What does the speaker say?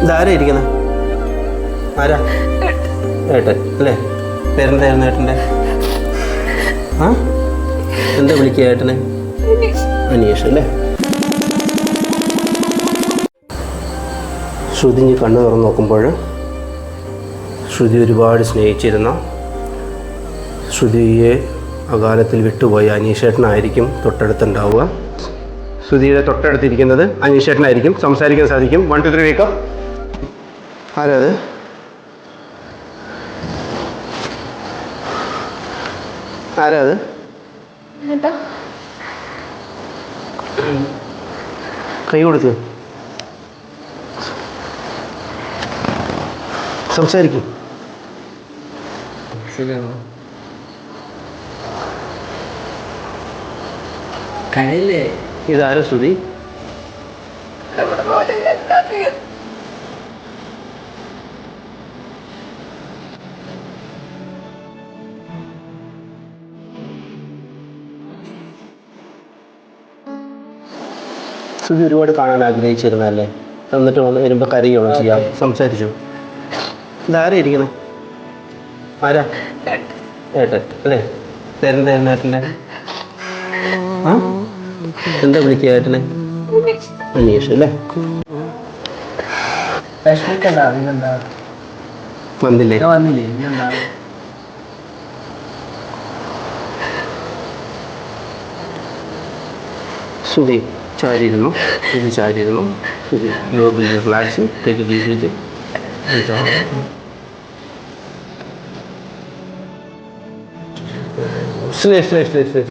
ഇതാരാ ഇരിക്കുന്നത്? ആരാ? ഏട്ടൻ അല്ലേ? പേരെന്തായിരുന്നു ഏട്ടൻ്റെ? ആ എന്താ വിളിക്കുക ഏട്ടനെ? അനീഷ് അല്ലേ? ശ്രുതി കണ്ണ് തുറന്ന് നോക്കുമ്പോൾ ശ്രുതി ഒരുപാട് സ്നേഹിച്ചിരുന്ന, ശ്രുതിയെ അകാലത്തിൽ വിട്ടുപോയ അനീഷേട്ടനായിരിക്കും തൊട്ടടുത്തുണ്ടാവുക. ശ്രുതിയുടെ തൊട്ടടുത്തിരിക്കുന്നത് അനീഷേട്ടനായിരിക്കും. സംസാരിക്കാൻ സാധിക്കും. 1 2 3 വേക്കപ്പ്. ആരാ അത്? ആരാ അത്? കൈ കൊടുക്ക്. സംസാരിക്കും. ഇതാരാ ശ്രുതി? ശ്രുതി ഒരുപാട് കാണാൻ ആഗ്രഹിച്ചിരുന്നല്ലേ? എന്നിട്ട് വരുമ്പോൾ കരയുകയാണോ ചെയ്യാം? സംസാരിച്ചു. ഇതാരാ ഇരിക്കുന്നത്? ആരാ? ഏട്ടൻ അല്ലേ? പേരെന്തായിരുന്നു ഏട്ടൻ്റെ? ആ എന്താ വിളിക്കുക ഏട്ടനെ? അനീഷ് അല്ലേ? വന്നില്ലേ? ശ്രുതി ചാരിയിരുന്നു. ഇത് ചാരിയിരുന്നു. Relax. Take deep breath. Stay.